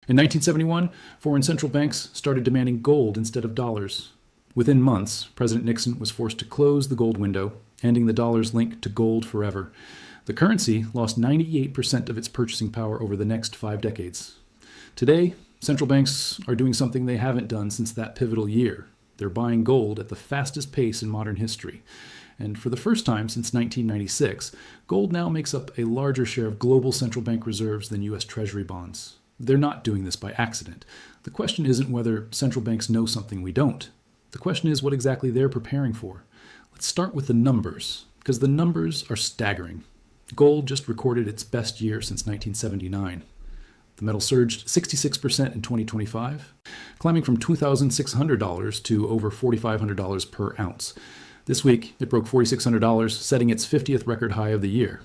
In 1971, foreign central banks started demanding gold instead of dollars. Within months, President Nixon was forced to close the gold window, ending the dollar's link to gold forever. The currency lost 98% of its purchasing power over the next 5 decades. Today, central banks are doing something they haven't done since that pivotal year. They're buying gold at the fastest pace in modern history. And for the first time since 1996, gold now makes up a larger share of global central bank reserves than U.S. Treasury bonds. They're not doing this by accident. The question isn't whether central banks know something we don't. The question is what exactly they're preparing for. Let's start with the numbers, because the numbers are staggering. Gold just recorded its best year since 1979. The metal surged 66% in 2025, climbing from $2,600 to over $4,500 per ounce. This week, it broke $4,600, setting its 50th record high of the year.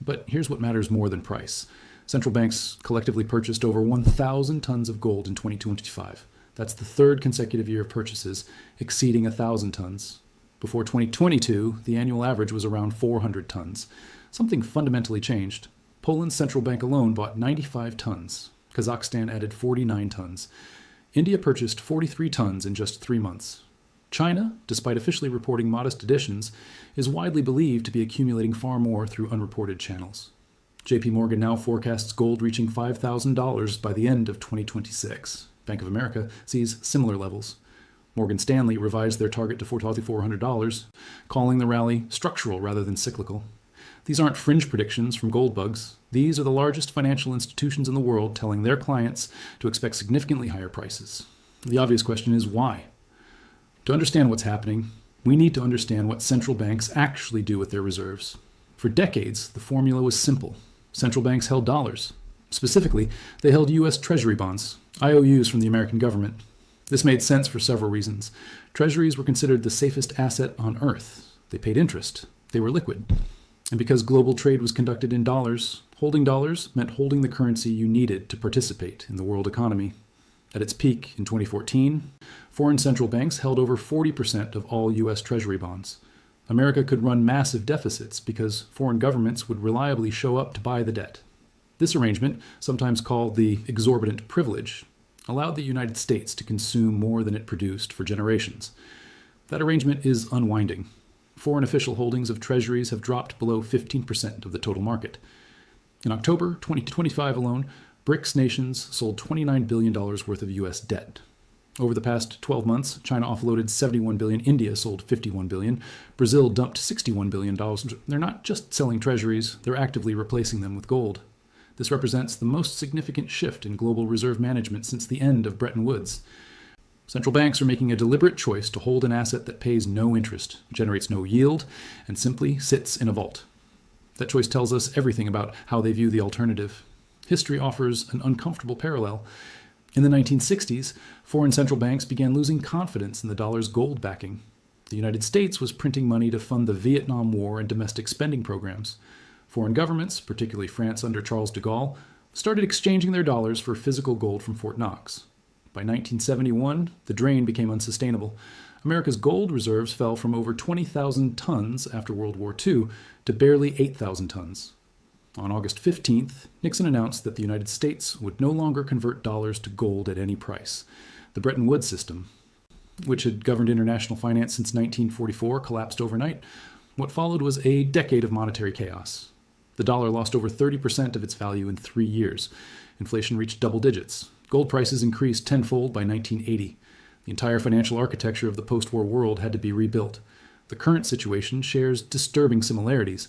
But here's what matters more than price. Central banks collectively purchased over 1,000 tons of gold in 2025. That's the third consecutive year of purchases, exceeding 1,000 tons. Before 2022, the annual average was around 400 tons. Something fundamentally changed. Poland's central bank alone bought 95 tons. Kazakhstan added 49 tons. India purchased 43 tons in just 3 months. China, despite officially reporting modest additions, is widely believed to be accumulating far more through unreported channels. JP Morgan now forecasts gold reaching $5,000 by the end of 2026. Bank of America sees similar levels. Morgan Stanley revised their target to $4,400, calling the rally structural rather than cyclical. These aren't fringe predictions from gold bugs. These are the largest financial institutions in the world telling their clients to expect significantly higher prices. The obvious question is why? To understand what's happening, we need to understand what central banks actually do with their reserves. For decades, the formula was simple. Central banks held dollars. Specifically, they held U.S. Treasury bonds, IOUs from the American government. This made sense for several reasons. Treasuries were considered the safest asset on Earth. They paid interest. They were liquid. And because global trade was conducted in dollars, holding dollars meant holding the currency you needed to participate in the world economy. At its peak in 2014, foreign central banks held over 40% of all U.S. Treasury bonds. America could run massive deficits because foreign governments would reliably show up to buy the debt. This arrangement, sometimes called the exorbitant privilege, allowed the United States to consume more than it produced for generations. That arrangement is unwinding. Foreign official holdings of treasuries have dropped below 15% of the total market. In October 2025 alone, BRICS nations sold $29 billion worth of U.S. debt. Over the past 12 months, China offloaded $71 billion, India sold $51 billion, Brazil dumped $61 billion. They're not just selling treasuries, they're actively replacing them with gold. This represents the most significant shift in global reserve management since the end of Bretton Woods. Central banks are making a deliberate choice to hold an asset that pays no interest, generates no yield, and simply sits in a vault. That choice tells us everything about how they view the alternative. History offers an uncomfortable parallel. In the 1960s, foreign central banks began losing confidence in the dollar's gold backing. The United States was printing money to fund the Vietnam War and domestic spending programs. Foreign governments, particularly France under Charles de Gaulle, started exchanging their dollars for physical gold from Fort Knox. By 1971, the drain became unsustainable. America's gold reserves fell from over 20,000 tons after World War II to barely 8,000 tons. On August 15th, Nixon announced that the United States would no longer convert dollars to gold at any price. The Bretton Woods system, which had governed international finance since 1944, collapsed overnight. What followed was a decade of monetary chaos. The dollar lost over 30% of its value in 3 years. Inflation reached double digits. Gold prices increased tenfold by 1980. The entire financial architecture of the post-war world had to be rebuilt. The current situation shares disturbing similarities.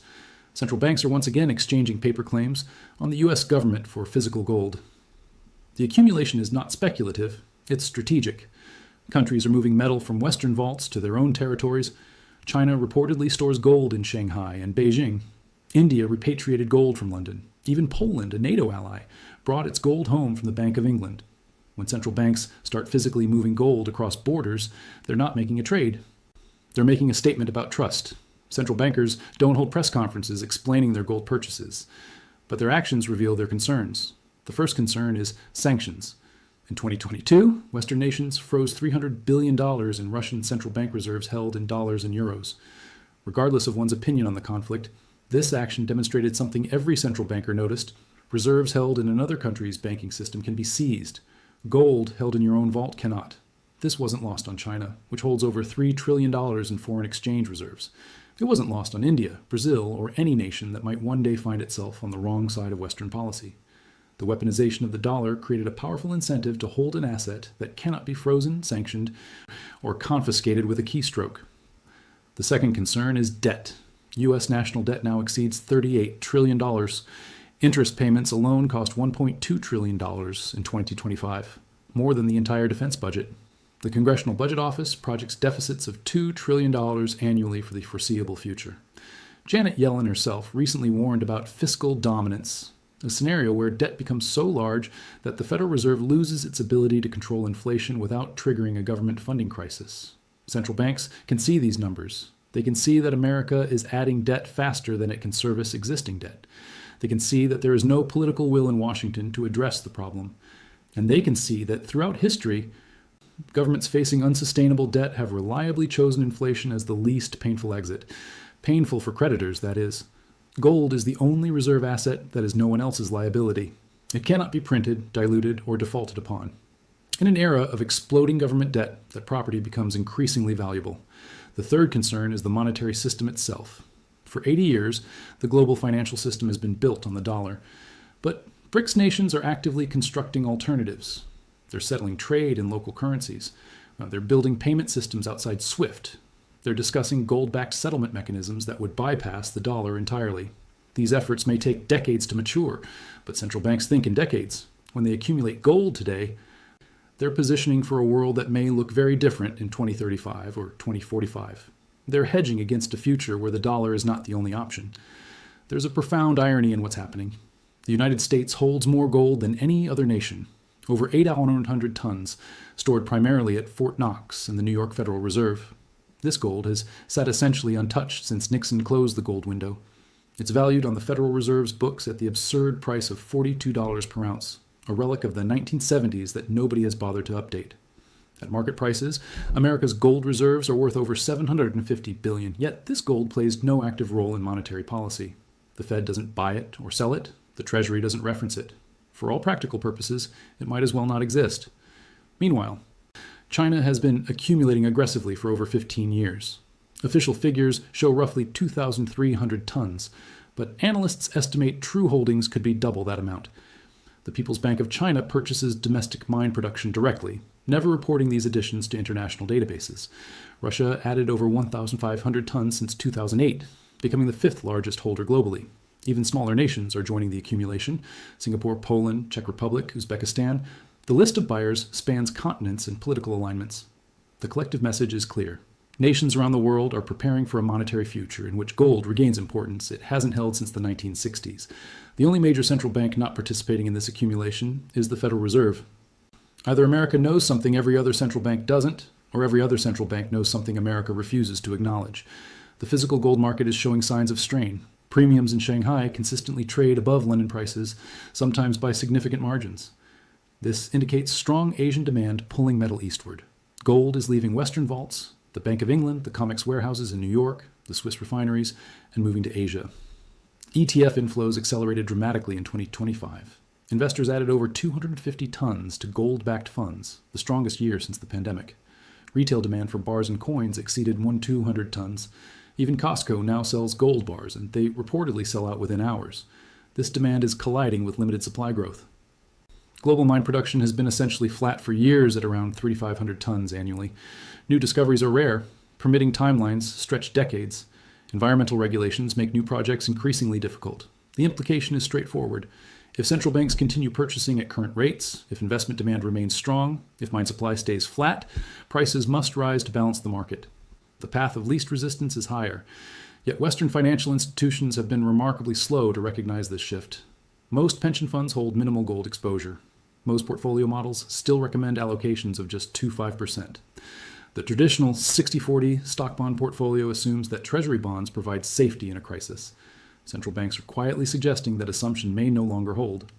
Central banks are once again exchanging paper claims on the U.S. government for physical gold. The accumulation is not speculative, it's strategic. Countries are moving metal from Western vaults to their own territories. China reportedly stores gold in Shanghai and Beijing. India repatriated gold from London. Even Poland, a NATO ally, brought its gold home from the Bank of England. When central banks start physically moving gold across borders, they're not making a trade. They're making a statement about trust. Central bankers don't hold press conferences explaining their gold purchases, but their actions reveal their concerns. The first concern is sanctions. In 2022, Western nations froze $300 billion in Russian central bank reserves held in dollars and euros. Regardless of one's opinion on the conflict, this action demonstrated something every central banker noticed: Reserves held in another country's banking system can be seized. Gold held in your own vault cannot. This wasn't lost on China, which holds over $3 trillion in foreign exchange reserves. It wasn't lost on India, Brazil, or any nation that might one day find itself on the wrong side of Western policy. The weaponization of the dollar created a powerful incentive to hold an asset that cannot be frozen, sanctioned, or confiscated with a keystroke. The second concern is debt. U.S. national debt now exceeds $38 trillion. Interest payments alone cost $1.2 trillion in 2025, more than the entire defense budget. The Congressional Budget Office projects deficits of $2 trillion annually for the foreseeable future. Janet Yellen herself recently warned about fiscal dominance, a scenario where debt becomes so large that the Federal Reserve loses its ability to control inflation without triggering a government funding crisis. Central banks can see these numbers. They can see that America is adding debt faster than it can service existing debt. They can see that there is no political will in Washington to address the problem. And they can see that throughout history, governments facing unsustainable debt have reliably chosen inflation as the least painful exit. Painful for creditors, that is. Gold is the only reserve asset that is no one else's liability. It cannot be printed, diluted, or defaulted upon. In an era of exploding government debt, that property becomes increasingly valuable. The third concern is the monetary system itself. For 80 years, the global financial system has been built on the dollar. But BRICS nations are actively constructing alternatives. They're settling trade in local currencies. They're building payment systems outside SWIFT. They're discussing gold-backed settlement mechanisms that would bypass the dollar entirely. These efforts may take decades to mature, but central banks think in decades. When they accumulate gold today, they're positioning for a world that may look very different in 2035 or 2045. They're hedging against a future where the dollar is not the only option. There's a profound irony in what's happening. The United States holds more gold than any other nation, over 800 tons, stored primarily at Fort Knox in the New York Federal Reserve. This gold has sat essentially untouched since Nixon closed the gold window. It's valued on the Federal Reserve's books at the absurd price of $42 per ounce, a relic of the 1970s that nobody has bothered to update. At market prices, America's gold reserves are worth over $750 billion, yet this gold plays no active role in monetary policy. The Fed doesn't buy it or sell it. The Treasury doesn't reference it. For all practical purposes, it might as well not exist. Meanwhile, China has been accumulating aggressively for over 15 years. Official figures show roughly 2,300 tons, but analysts estimate true holdings could be double that amount. The People's Bank of China purchases domestic mine production directly, never reporting these additions to international databases. Russia added over 1,500 tons since 2008, becoming the fifth largest holder globally. Even smaller nations are joining the accumulation: Singapore, Poland, Czech Republic, Uzbekistan. The list of buyers spans continents and political alignments. The collective message is clear. Nations around the world are preparing for a monetary future in which gold regains importance it hasn't held since the 1960s. The only major central bank not participating in this accumulation is the Federal Reserve. Either America knows something every other central bank doesn't, or every other central bank knows something America refuses to acknowledge. The physical gold market is showing signs of strain. Premiums in Shanghai consistently trade above London prices, sometimes by significant margins. This indicates strong Asian demand pulling metal eastward. Gold is leaving Western vaults, the Bank of England, the COMEX warehouses in New York, the Swiss refineries, and moving to Asia. ETF inflows accelerated dramatically in 2025. Investors added over 250 tons to gold-backed funds, the strongest year since the pandemic. Retail demand for bars and coins exceeded 200 tons. Even Costco now sells gold bars, and they reportedly sell out within hours. This demand is colliding with limited supply growth. Global mine production has been essentially flat for years at around 3,500 tons annually. New discoveries are rare. Permitting timelines stretch decades. Environmental regulations make new projects increasingly difficult. The implication is straightforward. If central banks continue purchasing at current rates, if investment demand remains strong, if mine supply stays flat, prices must rise to balance the market. The path of least resistance is higher. Yet Western financial institutions have been remarkably slow to recognize this shift. Most pension funds hold minimal gold exposure. Most portfolio models still recommend allocations of just 2-5%. The traditional 60-40 stock bond portfolio assumes that treasury bonds provide safety in a crisis. Central banks are quietly suggesting that assumption may no longer hold.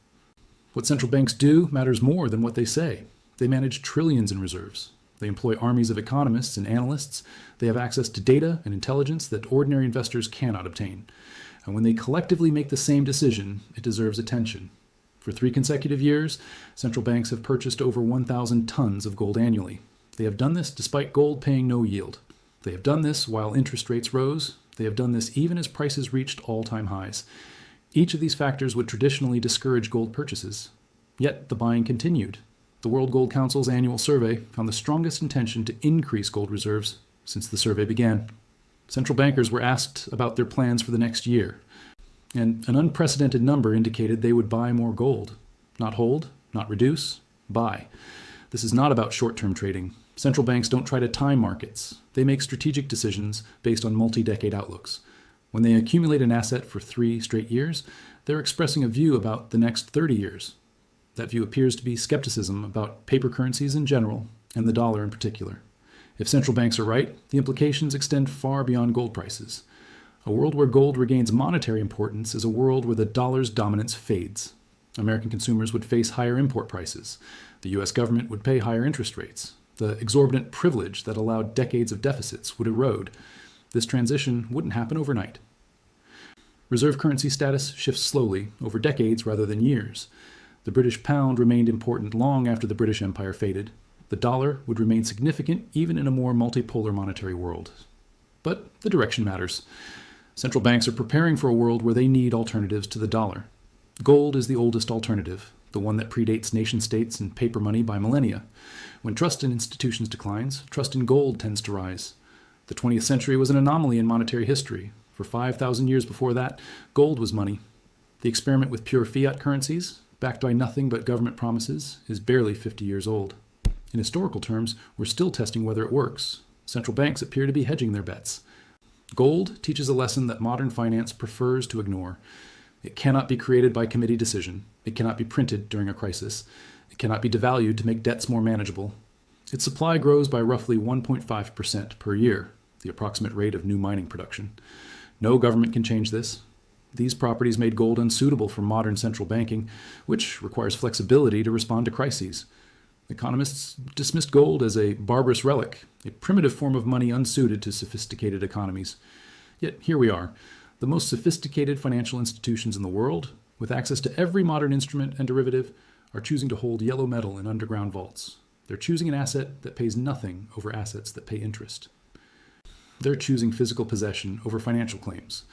What central banks do matters more than what they say. They manage trillions in reserves. They employ armies of economists and analysts. They have access to data and intelligence that ordinary investors cannot obtain. And when they collectively make the same decision, it deserves attention. For 3 consecutive years, central banks have purchased over 1,000 tons of gold annually. They have done this despite gold paying no yield. They have done this while interest rates rose. They have done this even as prices reached all-time highs. Each of these factors would traditionally discourage gold purchases. Yet the buying continued. The World Gold Council's annual survey found the strongest intention to increase gold reserves since the survey began. Central bankers were asked about their plans for the next year, and an unprecedented number indicated they would buy more gold. Not hold, not reduce, buy. This is not about short-term trading. Central banks don't try to time markets. They make strategic decisions based on multi-decade outlooks. When they accumulate an asset for 3 straight years, they're expressing a view about the next 30 years. That view appears to be skepticism about paper currencies in general and the dollar in particular. If central banks are right, the implications extend far beyond gold prices. A world where gold regains monetary importance is a world where the dollar's dominance fades. American consumers would face higher import prices. The U.S. government would pay higher interest rates. The exorbitant privilege that allowed decades of deficits would erode. This transition wouldn't happen overnight. Reserve currency status shifts slowly, over decades rather than years. The British pound remained important long after the British Empire faded. The dollar would remain significant even in a more multipolar monetary world. But the direction matters. Central banks are preparing for a world where they need alternatives to the dollar. Gold is the oldest alternative, the one that predates nation-states and paper money by millennia. When trust in institutions declines, trust in gold tends to rise. The 20th century was an anomaly in monetary history. For 5,000 years before that, gold was money. The experiment with pure fiat currencies, backed by nothing but government promises, is barely 50 years old. In historical terms, we're still testing whether it works. Central banks appear to be hedging their bets. Gold teaches a lesson that modern finance prefers to ignore. It cannot be created by committee decision. It cannot be printed during a crisis. It cannot be devalued to make debts more manageable. Its supply grows by roughly 1.5% per year, the approximate rate of new mining production. No government can change this. These properties made gold unsuitable for modern central banking, which requires flexibility to respond to crises. Economists dismissed gold as a barbarous relic, a primitive form of money unsuited to sophisticated economies. Yet here we are, the most sophisticated financial institutions in the world, with access to every modern instrument and derivative, are choosing to hold yellow metal in underground vaults. They're choosing an asset that pays nothing over assets that pay interest. They're choosing physical possession over financial claims.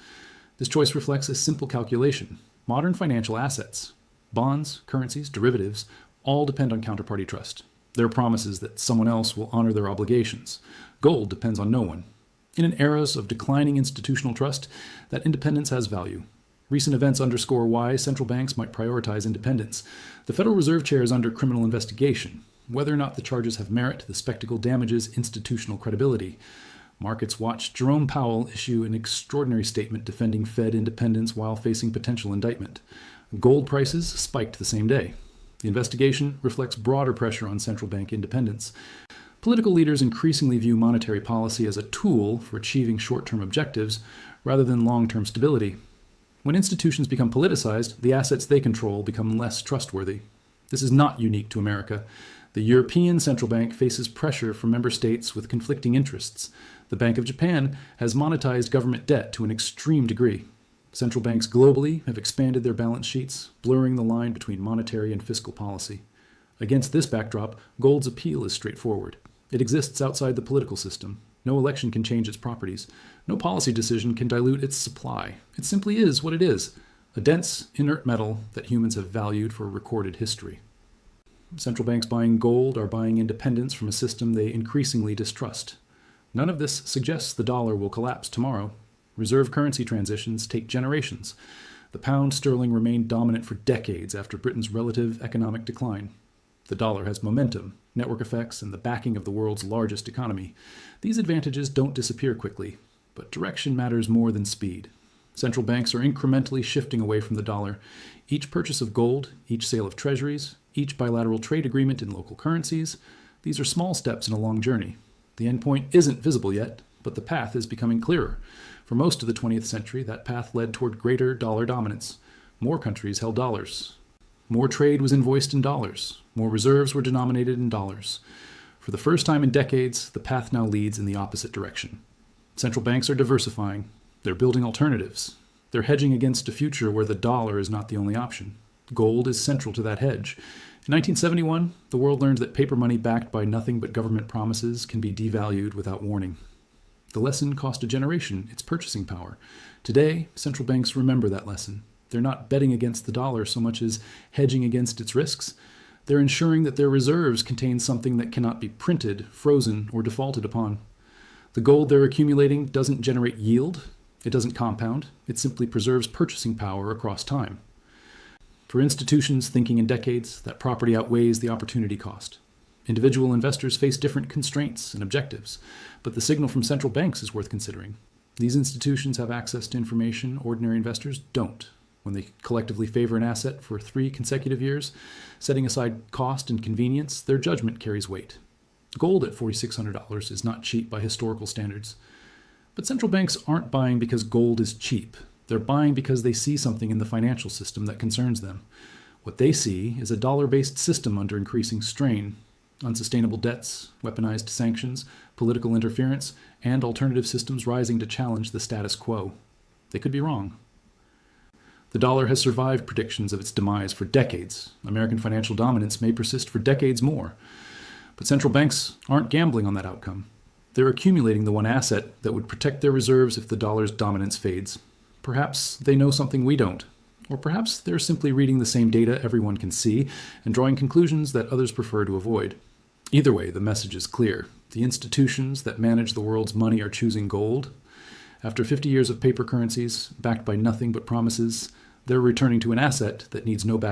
This choice reflects a simple calculation. Modern financial assets, bonds, currencies, derivatives, all depend on counterparty trust. There are promises that someone else will honor their obligations. Gold depends on no one. In an era of declining institutional trust, that independence has value. Recent events underscore why central banks might prioritize independence. The Federal Reserve Chair is under criminal investigation. Whether or not the charges have merit, the spectacle damages institutional credibility. Markets watched Jerome Powell issue an extraordinary statement defending Fed independence while facing potential indictment. Gold prices spiked the same day. The investigation reflects broader pressure on central bank independence. Political leaders increasingly view monetary policy as a tool for achieving short-term objectives rather than long-term stability. When institutions become politicized, the assets they control become less trustworthy. This is not unique to America. The European Central Bank faces pressure from member states with conflicting interests. The Bank of Japan has monetized government debt to an extreme degree. Central banks globally have expanded their balance sheets, blurring the line between monetary and fiscal policy. Against this backdrop, gold's appeal is straightforward. It exists outside the political system. No election can change its properties. No policy decision can dilute its supply. It simply is what it is, a dense, inert metal that humans have valued for recorded history. Central banks buying gold are buying independence from a system they increasingly distrust. None of this suggests the dollar will collapse tomorrow. Reserve currency transitions take generations. The pound sterling remained dominant for decades after Britain's relative economic decline. The dollar has momentum, network effects, and the backing of the world's largest economy. These advantages don't disappear quickly, but direction matters more than speed. Central banks are incrementally shifting away from the dollar. Each purchase of gold, each sale of treasuries, each bilateral trade agreement in local currencies, these are small steps in a long journey. The endpoint isn't visible yet, but the path is becoming clearer. For most of the 20th century, that path led toward greater dollar dominance. More countries held dollars. More trade was invoiced in dollars. More reserves were denominated in dollars. For the first time in decades, the path now leads in the opposite direction. Central banks are diversifying. They're building alternatives. They're hedging against a future where the dollar is not the only option. Gold is central to that hedge. In 1971, the world learned that paper money backed by nothing but government promises can be devalued without warning. The lesson cost a generation its purchasing power. Today, central banks remember that lesson. They're not betting against the dollar so much as hedging against its risks. They're ensuring that their reserves contain something that cannot be printed, frozen, or defaulted upon. The gold they're accumulating doesn't generate yield. It doesn't compound. It simply preserves purchasing power across time. For institutions thinking in decades, that property outweighs the opportunity cost. Individual investors face different constraints and objectives, but the signal from central banks is worth considering. These institutions have access to information ordinary investors don't. When they collectively favor an asset for 3 consecutive years, setting aside cost and convenience, their judgment carries weight. Gold at $4,600 is not cheap by historical standards. But central banks aren't buying because gold is cheap. They're buying because they see something in the financial system that concerns them. What they see is a dollar-based system under increasing strain. Unsustainable debts, weaponized sanctions, political interference, and alternative systems rising to challenge the status quo. They could be wrong. The dollar has survived predictions of its demise for decades. American financial dominance may persist for decades more. But central banks aren't gambling on that outcome. They're accumulating the one asset that would protect their reserves if the dollar's dominance fades. Perhaps they know something we don't. Or perhaps they're simply reading the same data everyone can see and drawing conclusions that others prefer to avoid. Either way, the message is clear. The institutions that manage the world's money are choosing gold. After 50 years of paper currencies, backed by nothing but promises, they're returning to an asset that needs no backup.